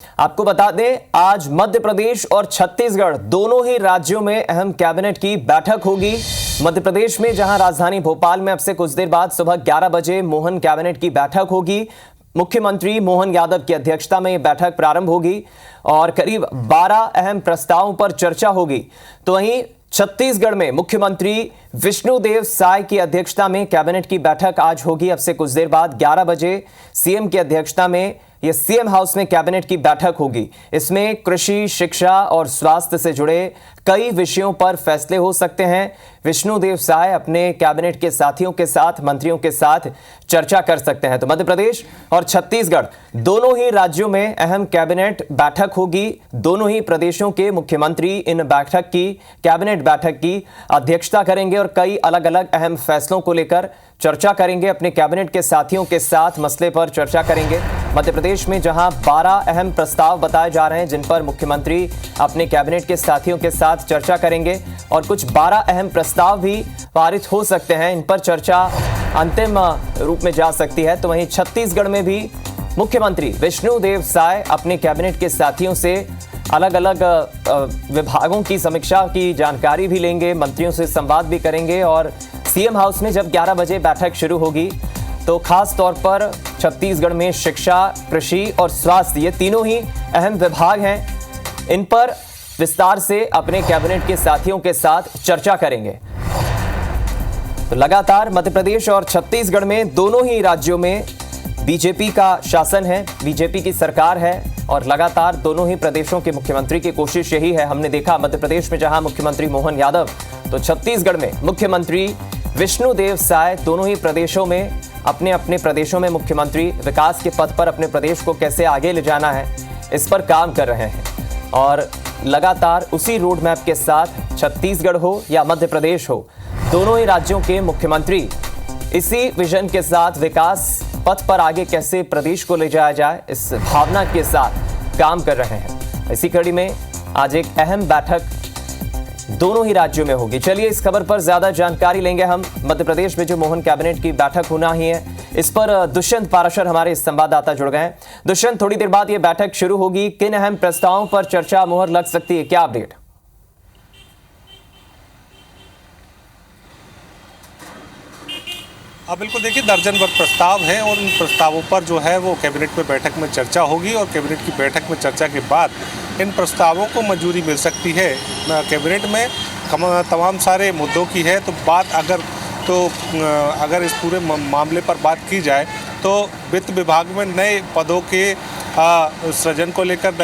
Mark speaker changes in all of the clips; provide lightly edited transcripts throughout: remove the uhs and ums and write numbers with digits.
Speaker 1: आपको बता दें, आज मध्य प्रदेश और छत्तीसगढ़ दोनों ही राज्यों में अहम कैबिनेट की बैठक होगी। मध्य प्रदेश में जहां राजधानी भोपाल में अब से कुछ देर बाद सुबह 11 बजे मोहन कैबिनेट की बैठक होगी। मुख्यमंत्री मोहन यादव की अध्यक्षता में यह बैठक प्रारंभ होगी और करीब 12 अहम प्रस्तावों पर चर्चा होगी। तो वहीं छत्तीसगढ़ में मुख्यमंत्री विष्णुदेव साय की अध्यक्षता में कैबिनेट की बैठक आज होगी। अब से कुछ देर बाद 11 बजे सीएम की अध्यक्षता में यह सीएम हाउस में कैबिनेट की बैठक होगी। इसमें कृषि, शिक्षा और स्वास्थ्य से जुड़े कई विषयों पर फैसले हो सकते हैं। विष्णुदेव साय अपने कैबिनेट के साथियों के साथ, मंत्रियों के साथ चर्चा कर सकते हैं। तो मध्य प्रदेश और छत्तीसगढ़ दोनों ही राज्यों में अहम कैबिनेट बैठक होगी। दोनों ही प्रदेशों के मुख्यमंत्री इन बैठक की, कैबिनेट बैठक की अध्यक्षता करेंगे और कई अलग अलग अहम फैसलों को लेकर चर्चा करेंगे। अपने कैबिनेट के साथियों के साथ मसले पर चर्चा करेंगे। मध्य प्रदेश में जहां 12 अहम प्रस्ताव बताए जा रहे हैं जिन पर मुख्यमंत्री अपने कैबिनेट के साथियों के साथ चर्चा करेंगे और कुछ 12 अहम प्रस्ताव भी पारित हो सकते हैं। इन पर चर्चा अंतिम रूप में जा सकती है। तो वहीं छत्तीसगढ़ में भी मुख्यमंत्री विष्णुदेव साय अपने कैबिनेट के साथियों से अलग अलग विभागों की समीक्षा की जानकारी भी लेंगे, मंत्रियों से संवाद भी करेंगे और सीएम हाउस में जब 11 बजे बैठक शुरू होगी तो खास तौर पर छत्तीसगढ़ में शिक्षा, कृषि और स्वास्थ्य, ये तीनों ही अहम विभाग हैं। इन पर विस्तार से अपने कैबिनेट के साथियों के साथ चर्चा करेंगे। तो लगातार मध्य प्रदेश और छत्तीसगढ़ में दोनों ही राज्यों में बीजेपी का शासन है, बीजेपी की सरकार है और लगातार दोनों ही प्रदेशों के मुख्यमंत्री की कोशिश यही है। हमने देखा मध्य प्रदेश में जहां मुख्यमंत्री मोहन यादव, तो छत्तीसगढ़ में मुख्यमंत्री विष्णुदेव साय दोनों ही प्रदेशों में अपने अपने प्रदेशों में मुख्यमंत्री विकास के पथ पर अपने प्रदेश को कैसे आगे ले जाना है, इस पर काम कर रहे हैं। और लगातार उसी रोड मैप के साथ छत्तीसगढ़ हो या मध्य प्रदेश हो, दोनों ही राज्यों के मुख्यमंत्री इसी विजन के साथ विकास पथ पर आगे कैसे प्रदेश को ले जाया जाए, इस भावना के साथ काम कर रहे हैं। इसी कड़ी में आज एक अहम बैठक दोनों ही राज्यों में होगी। चलिए इस खबर पर ज्यादा जानकारी लेंगे हम। मध्य प्रदेश में जो मोहन कैबिनेट की बैठक होना ही है, इस पर दुष्यंत पाराशर हमारे संवाददाता जुड़ गए हैं। दुष्यंत, थोड़ी देर बाद यह बैठक शुरू होगी, किन अहम प्रस्तावों पर चर्चा मुहर लग सकती है, क्या अपडेट?
Speaker 2: बिल्कुल, देखिए दर्जन भर प्रस्ताव हैं और उन प्रस्तावों पर जो है वो कैबिनेट में बैठक में चर्चा होगी और कैबिनेट की बैठक में चर्चा के बाद इन प्रस्तावों को मंजूरी मिल सकती है। कैबिनेट में तमाम सारे मुद्दों की है तो बात अगर इस पूरे मामले पर बात की जाए तो वित्त विभाग में नए पदों के सृजन को लेकर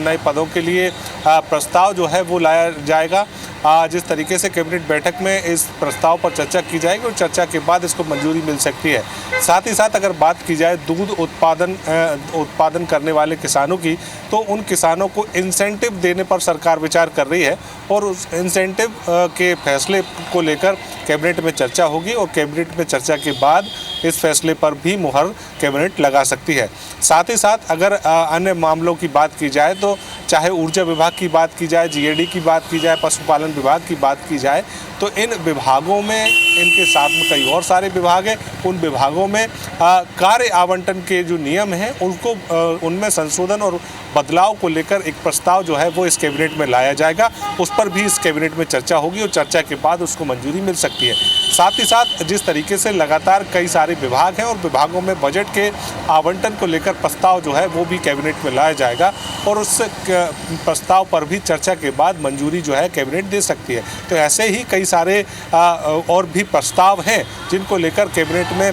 Speaker 2: नए पदों के लिए प्रस्ताव जो है वो लाया जाएगा। जिस तरीके से कैबिनेट बैठक में इस प्रस्ताव पर चर्चा की जाएगी और चर्चा के बाद इसको मंजूरी मिल सकती है। साथ ही साथ अगर बात की जाए दूध उत्पादन करने वाले किसानों की, तो उन किसानों को इंसेंटिव देने पर सरकार विचार कर रही है और उस इंसेंटिव के फैसले को लेकर कैबिनेट में चर्चा होगी और कैबिनेट में चर्चा के बाद इस फैसले पर भी मुहर कैबिनेट लगा सकती है। साथ ही साथ अगर अन्य मामलों की बात की जाए तो चाहे ऊर्जा विभाग की बात की जाए, जीएडी की बात की जाए, पशुपालन विभाग की बात की जाए, तो इन विभागों में, इनके साथ में कई और सारे विभाग हैं, उन विभागों में कार्य आवंटन के जो नियम हैं उनको उनमें संशोधन और बदलाव को लेकर एक प्रस्ताव जो है वो इस कैबिनेट में लाया जाएगा। उस पर भी इस कैबिनेट में चर्चा होगी और चर्चा के बाद उसको मंजूरी मिल सकती है। साथ ही साथ जिस तरीके से लगातार कई सारे विभाग हैं और विभागों में बजट के आवंटन को लेकर प्रस्ताव जो है वो भी कैबिनेट में लाया जाएगा और उस प्रस्ताव पर भी चर्चा के बाद मंजूरी जो है कैबिनेट दे सकती है। तो ऐसे ही कई सारे और भी प्रस्ताव हैं जिनको लेकर कैबिनेट में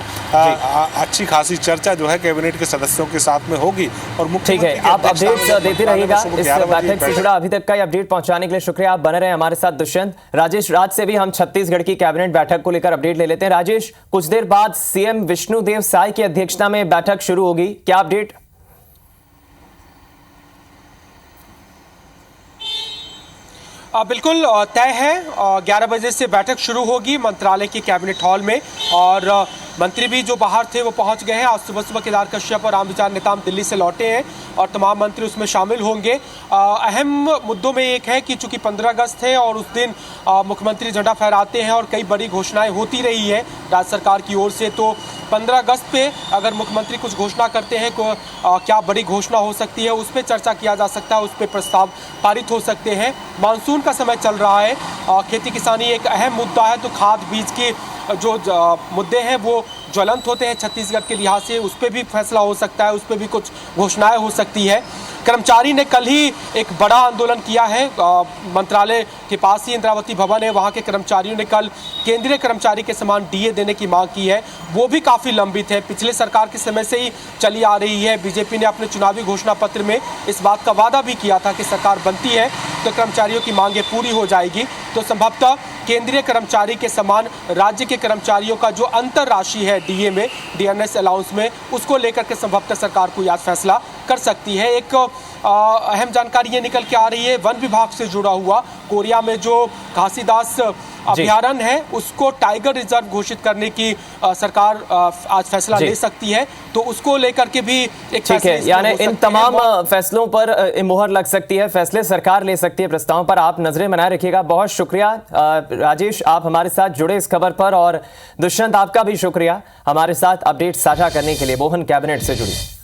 Speaker 2: अच्छी खासी चर्चा जो है कैबिनेट के सदस्यों के साथ में होगी। और
Speaker 1: ठीक है, आप अपडेट्स देते रहिएगा। इस बैठक से जुड़ा अभी तक का अपडेट पहुंचाने के लिए शुक्रिया। आप बने रहे हमारे साथ दुष्यंत। राजेश राज से भी हम छत्तीसगढ़ की कैबिनेट बैठक को लेकर अपडेट ले लेते हैं। राजेश, कुछ देर बाद सीएम विष्णुदेव साय की अध्यक्षता में बैठक शुरू होगी, क्या अपडेट?
Speaker 3: बिल्कुल तय है, 11 बजे से बैठक शुरू होगी मंत्रालय के कैबिनेट हॉल में और मंत्री भी जो बाहर थे वो पहुंच गए हैं। आज सुबह सुबह केदार कश्यप और रामविचार नेताम दिल्ली से लौटे हैं और तमाम मंत्री उसमें शामिल होंगे। अहम मुद्दों में एक है कि चूंकि 15 अगस्त है और उस दिन मुख्यमंत्री झंडा फहराते हैं और कई बड़ी घोषणाएं होती रही है राज्य सरकार की ओर से, तो 15 अगस्त पे अगर मुख्यमंत्री कुछ घोषणा करते हैं क्या बड़ी घोषणा हो सकती है, उस पर चर्चा किया जा सकता है, उस पर प्रस्ताव पारित हो सकते हैं। मानसून का समय चल रहा है, खेती किसानी एक अहम मुद्दा है, तो खाद बीज के जो मुद्दे हैं वो ज्वलंत होते हैं छत्तीसगढ़ के लिहाज से, उस पर भी फैसला हो सकता है, उस पर भी कुछ घोषणाएं हो सकती है। कर्मचारी ने कल ही एक बड़ा आंदोलन किया है मंत्रालय के पास ही इंद्रावती भवन है, वहां के कर्मचारियों ने कल केंद्रीय कर्मचारी के समान डीए देने की मांग की है। वो भी काफी लंबित है, पिछले सरकार के समय से ही चली आ रही है। बीजेपी ने अपने चुनावी घोषणा पत्र में इस बात का वादा भी किया था कि सरकार बनती है तो कर्मचारियों की मांगें पूरी हो जाएगी। तो संभवतः केंद्रीय कर्मचारी के समान राज्य के कर्मचारियों का जो अंतर राशि है डीए में, डीएनएस अलाउंस में, उसको लेकर के संभवतः सरकार कोई आज फैसला कर सकती है। एक अहम जानकारी ये निकल के आ रही है, वन विभाग से जुड़ा हुआ कोरिया में जो घासीदास अभयारण्य है उसको टाइगर रिजर्व घोषित करने की सरकार आज फैसला ले सकती है, तो उसको लेकर के भी एक
Speaker 1: ठीक है, यानी इन तमाम फैसलों पर मुहर लग सकती है, फैसले सरकार ले सकती है। प्रस्तावों पर आप नजरें बनाए रखिएगा। बहुत शुक्रिया राजेश, आप हमारे साथ जुड़े इस खबर पर, और दुष्यंत आपका भी शुक्रिया हमारे साथ अपडेट साझा करने के लिए। मोहन कैबिनेट से जुड़ी।